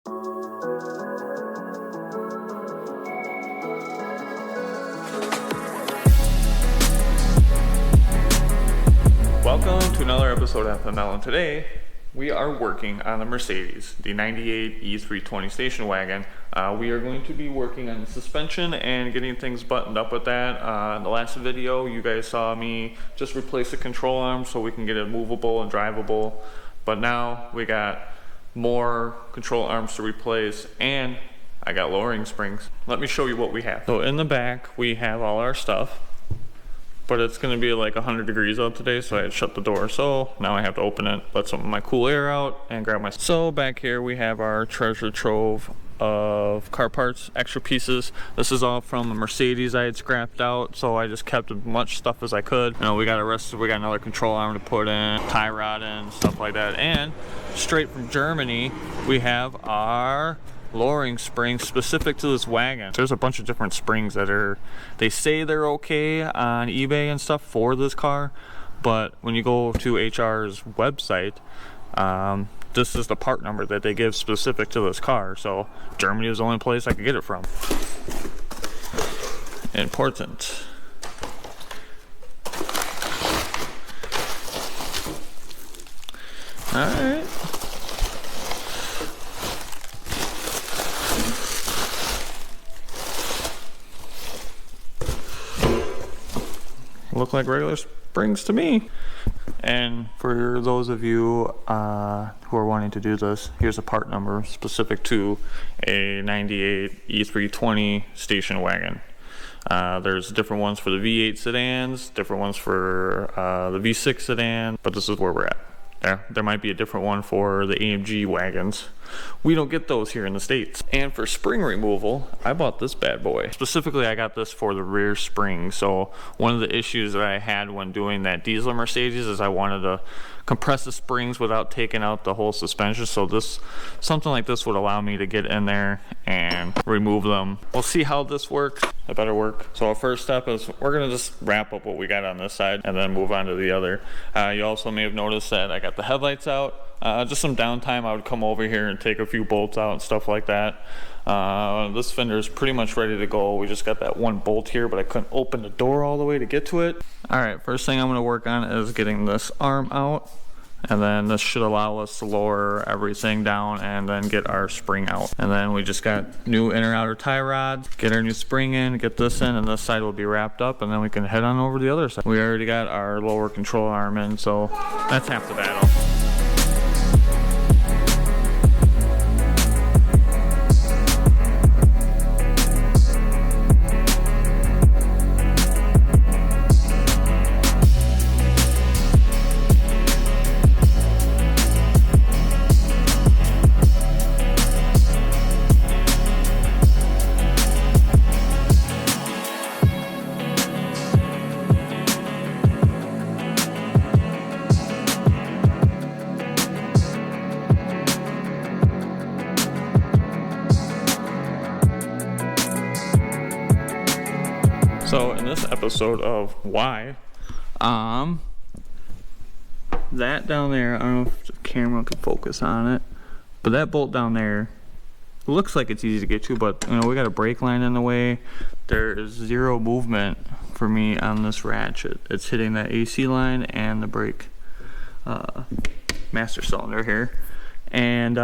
Welcome to another episode of FML, and today we are working on the Mercedes, the 98 E320 station wagon. We are going to be working on the suspension and getting things buttoned up with that. In the last video, you guys saw me just replace the control arm so we can get it movable and drivable. But now we got more control arms to replace, and I got lowering springs. Let me show you what we have. So in the back, we have all our stuff. But it's gonna be like 100 degrees out today, so I had to shut the door. So now I have to open it, let some of my cool air out, and grab my... So back here we have our treasure trove of car parts, extra pieces. This is all from the Mercedes I had scrapped out, so I just kept as much stuff as I could. You know, we got another control arm to put in, tie rod in, stuff like that. And straight from Germany, we have our lowering springs specific to this wagon. There's a bunch of different springs that they say they're okay on eBay and stuff for this car, but when you go to HR's website, this is the part number that they give specific to this car. So Germany is the only place I could get it from. Important. All right. Look like regular springs to me. And for those of you who are wanting to do this, here's a part number specific to a 98 E320 station wagon. There's different ones for the V8 sedans, different ones for the V6 sedan, but this is where we're at. There might be a different one for the AMG wagons. We don't get those here in the States. And for spring removal, I bought this bad boy. Specifically, I got this for the rear spring. So one of the issues that I had when doing that diesel Mercedes is I wanted to compress the springs without taking out the whole suspension. So something like this would allow me to get in there and remove them. We'll see how this works. It better work. So our first step is we're gonna just wrap up what we got on this side and then move on to the other. You also may have noticed that I got the headlights out. Just some downtime, I would come over here and take a few bolts out and stuff like that. This fender is pretty much ready to go. We just got that one bolt here, but I couldn't open the door all the way to get to it. All right, first thing I'm gonna work on is getting this arm out, and then this should allow us to lower everything down and then get our spring out. And then we just got new inner outer tie rods, get our new spring in, get this in, and this side will be wrapped up, and then we can head on over to the other side. We already got our lower control arm in, so that's half the battle. So in this episode of Why, that down there, I don't know if the camera can focus on it, but that bolt down there looks like it's easy to get to, but you know, we got a brake line in the way. There's zero movement for me on this ratchet. It's hitting that AC line and the brake master cylinder here. And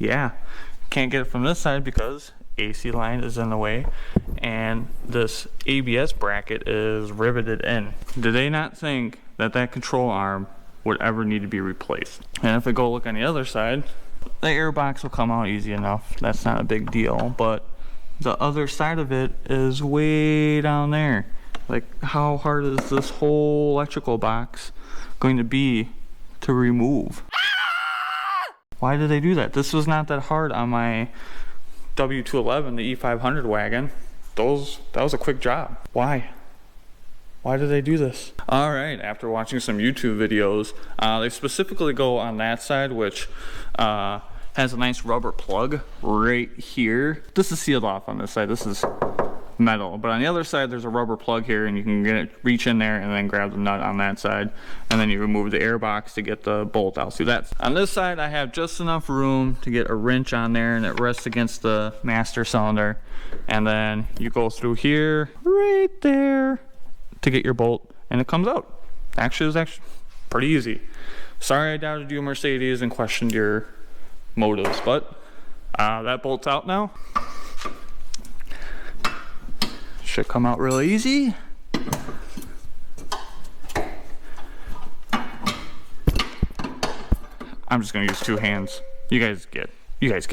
yeah, can't get it from this side because AC line is in the way and this ABS bracket is riveted in. Did they not think that that control arm would ever need to be replaced? And if I go look on the other side, the air box will come out easy enough. That's not a big deal, but the other side of it is way down there. Like, how hard is this whole electrical box going to be to remove? Why did they do that? This was not that hard on my W211, the E500 wagon. That was a quick job. Why? Why did they do this? All right, after watching some YouTube videos, they specifically go on that side, which has a nice rubber plug right here. This is sealed off on this side. This is metal. But on the other side, there's a rubber plug here, and you can reach in there and then grab the nut on that side, and then you remove the air box to get the bolt out through that. On this side, I have just enough room to get a wrench on there, and it rests against the master cylinder, and then you go through here right there to get your bolt, and it comes out. Actually, it was actually pretty easy. Sorry I doubted you, Mercedes, and questioned your motives, but that bolt's out now. Should come out really easy. I'm just gonna use 2 hands. You guys get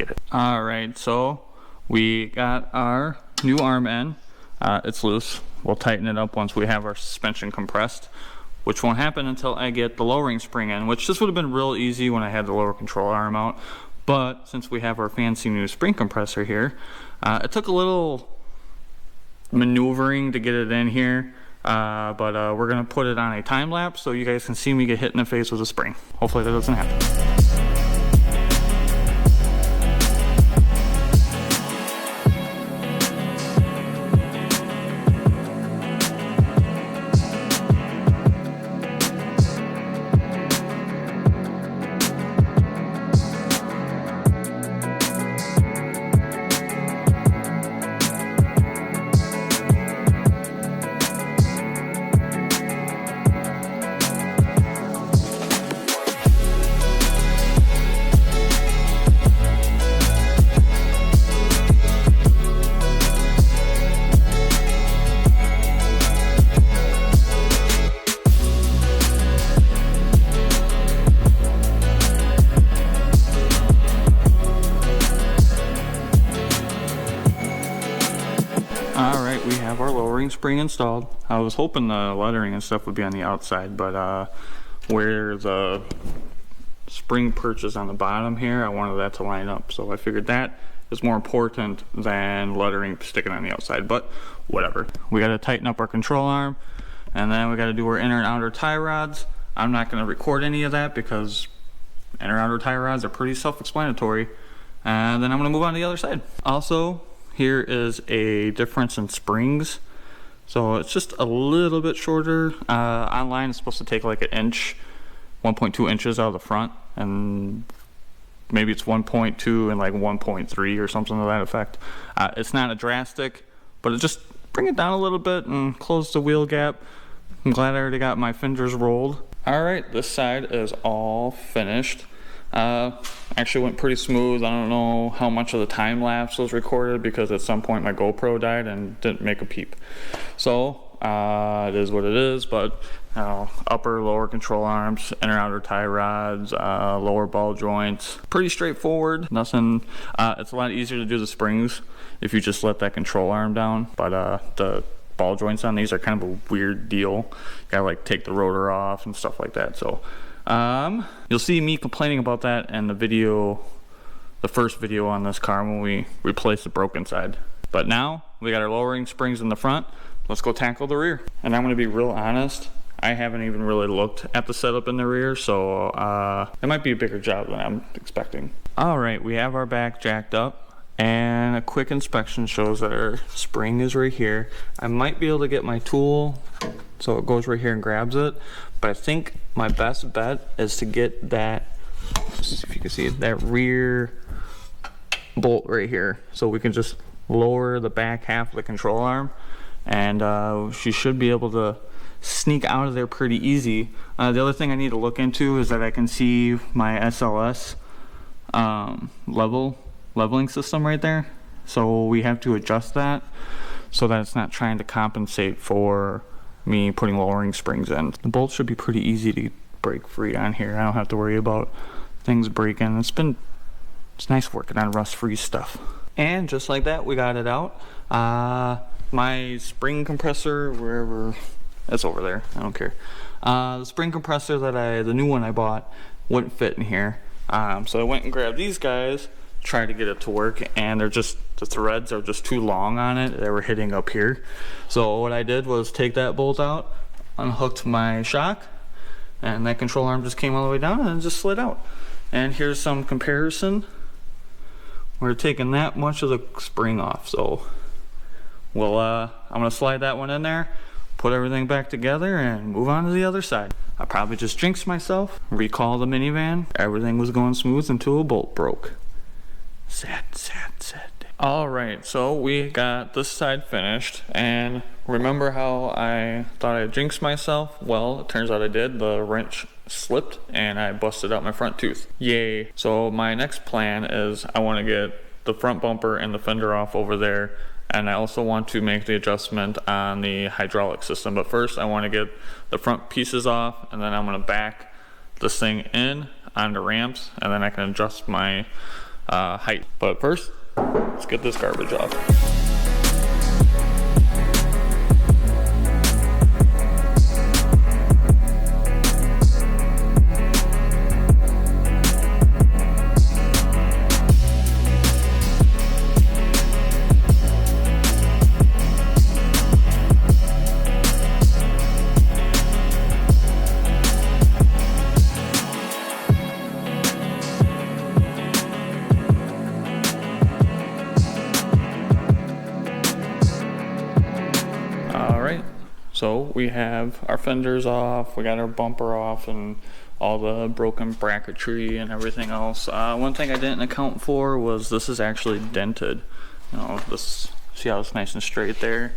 it. All right, so we got our new arm end. It's loose. We'll tighten it up once we have our suspension compressed, which won't happen until I get the lowering spring in, which this would have been real easy when I had the lower control arm out. But since we have our fancy new spring compressor here, it took a little maneuvering to get it in here, but we're gonna put it on a time lapse so you guys can see me get hit in the face with a spring. Hopefully that doesn't happen. Alright, we have our lowering spring installed. I was hoping the lettering and stuff would be on the outside, but where the spring perch is on the bottom here, I wanted that to line up. So I figured that is more important than lettering sticking on the outside, but whatever. We got to tighten up our control arm, and then we got to do our inner and outer tie rods. I'm not going to record any of that because inner and outer tie rods are pretty self-explanatory. And then I'm going to move on to the other side. Also, here is a difference in springs. So it's just a little bit shorter. Online it's supposed to take like 1.2 inches out of the front, and maybe it's 1.2 and like 1.3 or something to that effect. It's not a drastic, but it just bring it down a little bit and close the wheel gap. I'm glad I already got my fenders rolled. Alright, this side is all finished. Actually went pretty smooth. I don't know how much of the time lapse was recorded because at some point my GoPro died and didn't make a peep. So it is what it is, but upper, lower control arms, inner, outer tie rods, lower ball joints, pretty straightforward. Nothing. It's a lot easier to do the springs if you just let that control arm down, but the ball joints on these are kind of a weird deal. You gotta like take the rotor off and stuff like that. So you'll see me complaining about that in the video, the first video on this car when we replace the broken side. But now we got our lowering springs in the front. Let's go tackle the rear. And I'm going to be real honest, I haven't even really looked at the setup in the rear, so it might be a bigger job than I'm expecting. Alright, we have our back jacked up, and a quick inspection shows that our spring is right here. I might be able to get my tool so it goes right here and grabs it, but I think my best bet is to get that, let's see if you can see it, that rear bolt right here, so we can just lower the back half of the control arm, and she should be able to sneak out of there pretty easy. The other thing I need to look into is that I can see my SLS leveling system right there, so we have to adjust that so that it's not trying to compensate for me putting lowering springs in. The bolts should be pretty easy to break free on here. I don't have to worry about things breaking. It's nice working on rust-free stuff. And just like that, we got it out. My spring compressor, wherever it's over there, I don't care. The spring compressor the new one I bought, wouldn't fit in here. So I went and grabbed these guys, tried to get it to work, and the threads are just too long on it. They were hitting up here. So what I did was take that bolt out, unhooked my shock, and that control arm just came all the way down and it just slid out. And here's some comparison. We're taking that much of the spring off, so Well, I'm gonna slide that one in there, put everything back together, and move on to the other side. I probably just jinxed myself. Recall the minivan. Everything was going smooth until a bolt broke. Sad, sad, sad. All right, so we got this side finished, and remember how I thought I jinxed myself? Well, it turns out I did. The wrench slipped and I busted out my front tooth. Yay. So my next plan is I want to get the front bumper and the fender off over there, and I also want to make the adjustment on the hydraulic system. But first I want to get the front pieces off, and then I'm going to back this thing in on the ramps, and then I can adjust my height. But first, let's get this garbage off. So we have our fenders off, we got our bumper off, and all the broken bracketry and everything else. One thing I didn't account for was this is actually dented. You know, this, see how it's nice and straight there?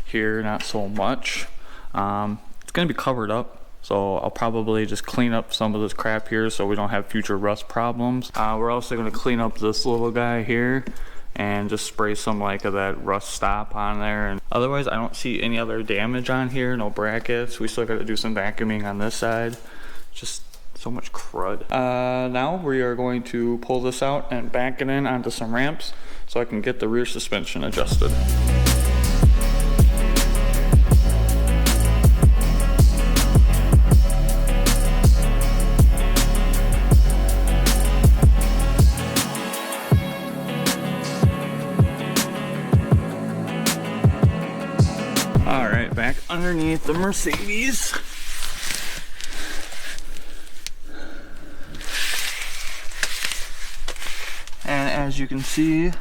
Here, not so much. It's gonna be covered up, so I'll probably just clean up some of this crap here so we don't have future rust problems. We're also gonna clean up this little guy here and just spray some like of that rust stop on there. And otherwise I don't see any other damage on here, no brackets. We still got to do some vacuuming on this side. Just so much crud. Now we are going to pull this out and back it in onto some ramps so I can get the rear suspension adjusted. Back underneath the Mercedes. And as you can see,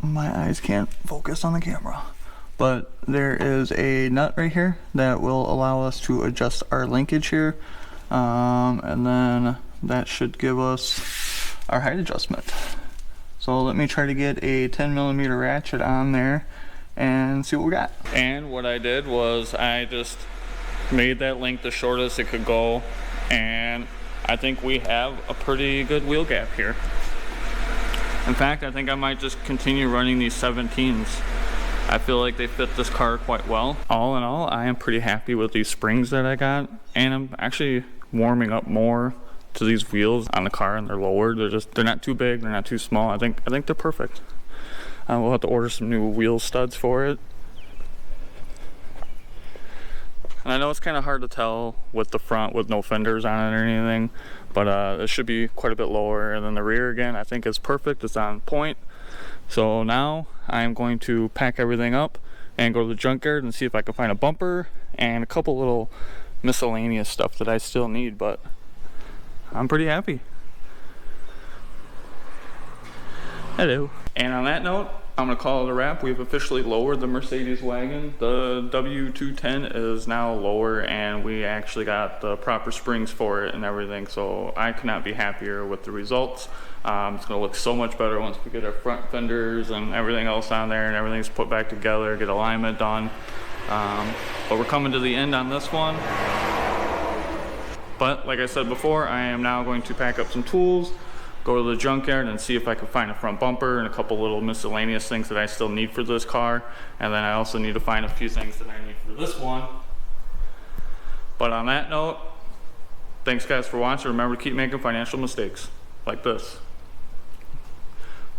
my eyes can't focus on the camera, but there is a nut right here that will allow us to adjust our linkage here, and then that should give us our height adjustment. So let me try to get a 10mm ratchet on there and see what we got. And what I did was I just made that link the shortest it could go, and I think we have a pretty good wheel gap here. In fact, I think I might just continue running these 17s. I feel like they fit this car quite well. All in all, I am pretty happy with these springs that I got, and I'm actually warming up more to these wheels on the car, and they're lowered. They're not too big, they're not too small. I think they're perfect. We'll have to order some new wheel studs for it. And I know it's kind of hard to tell with the front with no fenders on it or anything, but it should be quite a bit lower. And then the rear again, I think is perfect. It's on point. So now I'm going to pack everything up and go to the junkyard and see if I can find a bumper and a couple little miscellaneous stuff that I still need, but I'm pretty happy. Hello. And on that note, I'm gonna call it a wrap. We've officially lowered the Mercedes wagon. The W210 is now lower, and we actually got the proper springs for it and everything, so I could not be happier with the results. It's gonna look so much better once we get our front fenders and everything else on there and everything's put back together, get alignment done. But we're coming to the end on this one. But like I said before, I am now going to pack up some tools, go to the junkyard and see if I can find a front bumper and a couple little miscellaneous things that I still need for this car. And then I also need to find a few things that I need for this one. But on that note, thanks guys for watching. Remember to keep making financial mistakes like this.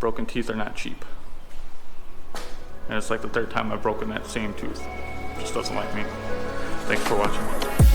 Broken teeth are not cheap. And it's like the third time I've broken that same tooth. Just doesn't like me. Thanks for watching.